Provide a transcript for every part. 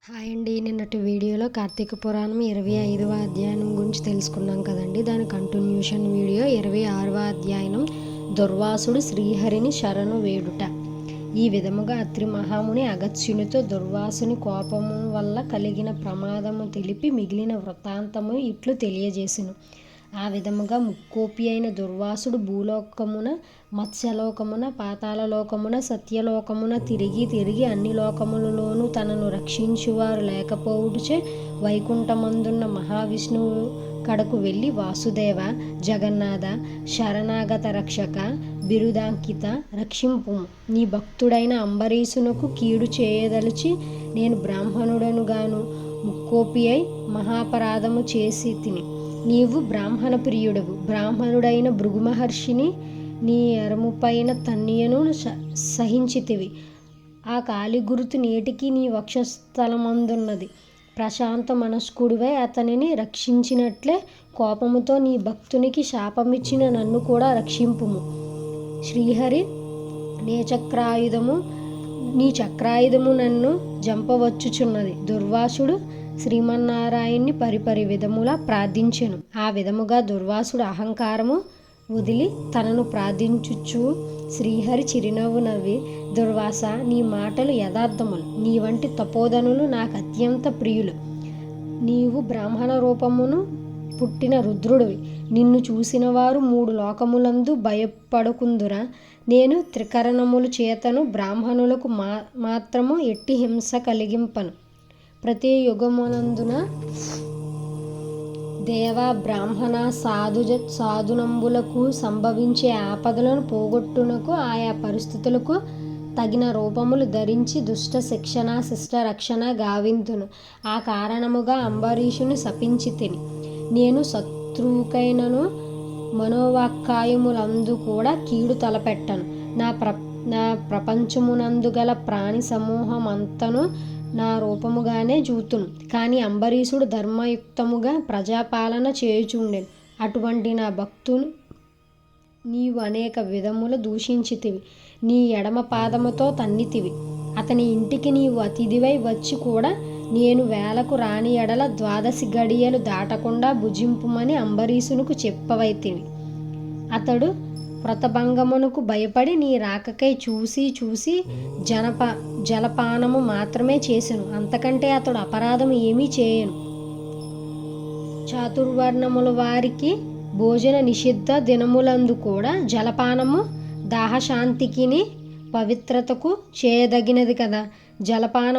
Hi అండి. నిన్నటి వీడియోలో కార్తీక పురాణం 25వ అధ్యాయం గురించి తెలుసుకున్నాం కదండి. దాని కంటిన్యూషన్ వీడియో 26వ అధ్యాయం దుర్వాసుడు శ్రీహరిని శరణు వేడుట. ఈ విధముగా అత్రి మహాముని అగత్యునితో దుర్వాసుని కోపము వల్ల కలిగిన ప్రమాదము తెలిపి మిగిలిన వృత్తాంతము ఇట్లు తెలియజేసెను. ఆ విధముగా ముక్కోపి అయిన దుర్వాసుడు భూలోకమున, మత్స్యలోకమున, పాతాళలోకమున, సత్యలోకమున తిరిగి అన్ని లోకములలోనూ తనను రక్షించువారు లేకపోవుటచే వైకుంఠమందున్న మహావిష్ణువు కడకు వెళ్ళి వాసుదేవ, జగన్నాథ, శరణాగత రక్షక, బిరుదాంకిత రక్షింపు, నీ భక్తుడైన అంబరీషునకు కీడు చేయదలిచి నేను బ్రాహ్మణుడనుగాను ముక్కోపి అయి మహాపరాధము చేసి తిని. నీవు బ్రాహ్మణ ప్రియుడవు. బ్రాహ్మణుడైన భృగు మహర్షిని నీ ఎరముపైన తన్నియను సహించితివి. ఆ కాలి గుర్తు నేటికి నీ వక్షస్థలమందున్నది. ప్రశాంత మనస్కుడివై అతనిని రక్షించినట్లే కోపముతో నీ భక్తునికి శాపమిచ్చిన నన్ను కూడా రక్షింపుము. శ్రీహరి, నీ చక్రాయుధము నన్ను జంపవచ్చుచున్నది. దుర్వాసుడు శ్రీమన్నారాయణ్ణి పరిపరి విధములా ప్రార్థించెను. ఆ విధముగా దుర్వాసుడు అహంకారము వదిలి తనను ప్రార్థించుచు శ్రీహరి చిరునవ్వు నవ్వి, దుర్వాస, నీ మాటలు యథార్థములు. నీ వంటి తపోధనులు నాకు అత్యంత ప్రియులు. నీవు బ్రాహ్మణ రూపమును పుట్టిన రుద్రుడివి. నిన్ను చూసిన వారు 3 లోకములందు భయపడకుందురా. నేను త్రికరణములు చేతను బ్రాహ్మణులకు మాత్రము ఎట్టి హింస కలిగింపను. ప్రతి యుగమునందున దేవ, బ్రాహ్మణ, సాధునంబులకు సంభవించే ఆపదలను పోగొట్టునకు ఆయా పరిస్థితులకు తగిన రూపములు ధరించి దుష్ట శిక్షణ, శిష్ట రక్షణ గావింతును. ఆ కారణముగా అంబరీషుని శపించి తిని. నేను శత్రువుకైనను మనోవాక్కాయములందు కూడా కీడు తలపెట్టను. నా ప్రపంచమునందు గల ప్రాణి సమూహమంతను నా రూపముగానే చూతును. కానీ అంబరీషుడు ధర్మయుక్తముగా ప్రజాపాలన చేయుచుండెను. అటువంటి నా భక్తుని నీవు అనేక విధముల దూషించితివి. నీ ఎడమ పాదముతో తన్నితివి. అతని ఇంటికి నీవు అతిథివై వచ్చి కూడా నేను వేలకు రాని ఎడల 12 గడియలు దాటకుండా భుజింపుమని అంబరీషునకు చెప్పవైతివి. అతడు వ్రతభంగమునకు భయపడి నీ రాకకై చూసి జలపానము మాత్రమే చేసెను. అంతకంటే అతడు అపరాధము ఏమీ చేయను. చాతుర్వర్ణముల వారికి భోజన నిషిద్ధ దినములందు కూడా జలపానము దాహశాంతికిని పవిత్రతకు చేయదగినది కదా. జలపాన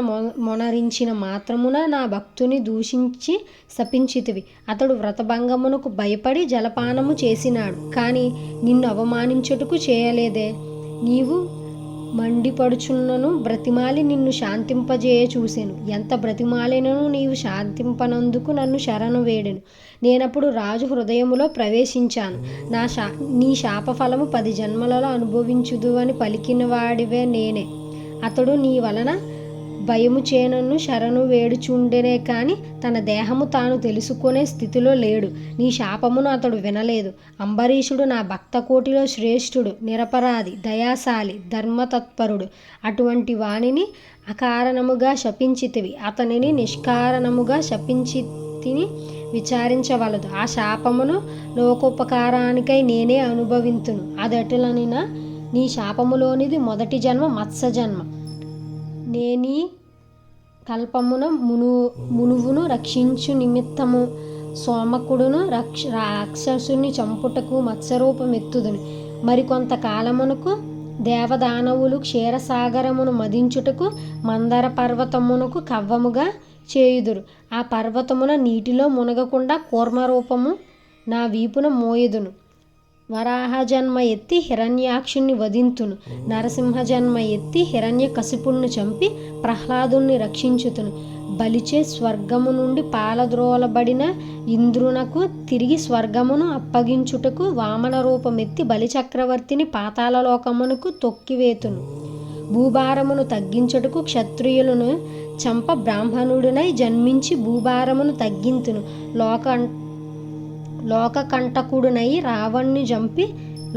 మొనరించిన మాత్రమున నా భక్తుని దూషించి శపించితివి. అతడు వ్రతభంగమునకు భయపడి జలపానము చేసినాడు, కానీ నిన్ను అవమానించుటకు చేయలేదే. నీవు మండిపడుచున్నను బ్రతిమాలి నిన్ను శాంతింపజేయ చూసెను. ఎంత బ్రతిమాలినను నీవు శాంతింపనందుకు నన్ను శరణు వేడెను. నేనప్పుడు రాజు హృదయములో ప్రవేశించాను. నీ శాపఫలము 10 జన్మలలో అనుభవించుదు అని పలికిన వాడివే నేనే. అతడు నీ వలన భయము చేనన్ను శరణు వేడుచుండెనే కానీ తన దేహము తాను తెలుసుకునే స్థితిలో లేడు. నీ శాపమును అతడు వినలేదు. అంబరీషుడు నా భక్త కోటిలో శ్రేష్ఠుడు, నిరపరాధి, దయాశాలి, ధర్మతత్పరుడు. అటువంటి వాణిని అకారణముగా శపించితివి. అతనిని నిష్కారణముగా శపించి తిని విచారించవలదు. ఆ శాపమును లోకోపకారానికై నేనే అనుభవింతును. అదెటులనినా నీ శాపములోనిది మొదటి జన్మ మత్స్య జన్మ. నేనీ కల్పమున మునువును రక్షించు నిమిత్తము సోమకుడును రాక్షసుని చంపుటకు మత్స్యరూపమెత్తుదును. మరికొంత కాలమునకు దేవదానవులు క్షీరసాగరమును మదించుటకు మందర పర్వతమునకు కవ్వముగా చేయుదురు. ఆ పర్వతమున నీటిలో మునగకుండా కూర్మరూపము నా వీపున మోయుదును. వరాహ జన్మ ఎత్తి హిరణ్యాక్షుణ్ణి వధింతును. నరసింహ జన్మ ఎత్తి హిరణ్యకశిపుణ్ణి చంపి ప్రహ్లాదుణ్ణి రక్షించుతును. బలిచే స్వర్గము నుండి పాలద్రోలబడిన ఇంద్రునకు తిరిగి స్వర్గమును అప్పగించుటకు వామన రూపమెత్తి బలిచక్రవర్తిని పాతాళలోకమునకు తొక్కివేతును. భూభారమును తగ్గించుటకు క్షత్రియులను చంప బ్రాహ్మణుడినై జన్మించి భూభారమును తగ్గింతును. లోకకంటకుడునై రావణ్ణి చంపి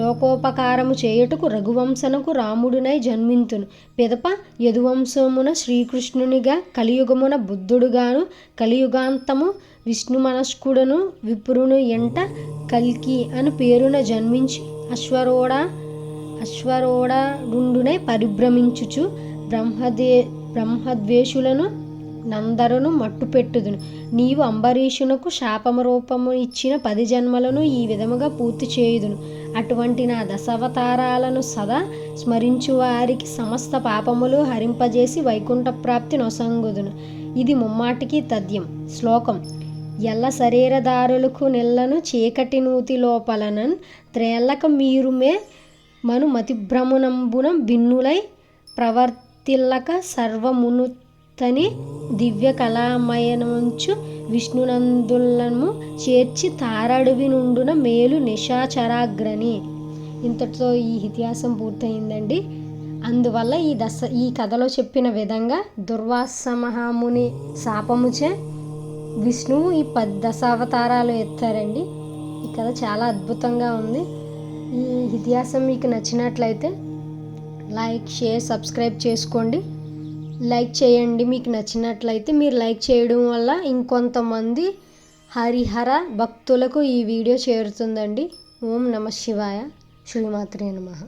లోకోపకారము చేయుటకు రఘువంశనకు రాముడునై జన్మింతును. పిదప యదువంశమున శ్రీకృష్ణునిగా, కలియుగమున బుద్ధుడుగాను, కలియుగాంతము విష్ణు మనస్కుడును, విపురును ఎంట కల్కి అని పేరున జన్మించి అశ్వరోఢుండునై పరిభ్రమించుచు బ్రహ్మద్వేషులను నందరును మట్టుపెట్టుదును. నీవు అంబరీషునకు శాపమ రూపము ఇచ్చిన 10 జన్మలను ఈ విధముగా పూర్తి చేయుదును. అటువంటి నా దశావతారాలను సదా స్మరించు వారికి సమస్త పాపములు హరింపజేసి వైకుంఠ ప్రాప్తి నొసంగుదును. ఇది ముమ్మాటికి తథ్యం. శ్లోకం. ఎల్ల శరీరదారులకు నెల్లను చీకటి నూతి లోపలనన్ త్రేళ్ళక మీరుమే మను మతిభ్రమణంబున భిన్నులై ప్రవర్తిల్లక సర్వమునుతని దివ్య కళామయనంచు విష్ణునందులను చేర్చి తారడవి నుండున మేలు నిశాచరాగ్రని. ఇంతటితో ఈ ఇతిహాసం పూర్తయిందండి. అందువల్ల ఈ కథలో చెప్పిన విధంగా దుర్వాస మహాముని శాపముచే విష్ణువు ఈ 10 దశావతారాలు ఎత్తారండి. ఈ కథ చాలా అద్భుతంగా ఉంది. ఈ ఇతిహాసం మీకు నచ్చినట్లయితే లైక్, షేర్, సబ్స్క్రైబ్ చేసుకోండి. లైక్ చేయండి మీకు నచ్చినట్లయితే. మీరు లైక్ చేయడం వల్ల ఇంకొంతమంది హరిహర భక్తులకు ఈ వీడియో చేరుతుందండి. ఓం నమః శివాయ. శ్రీమాత్రే నమః.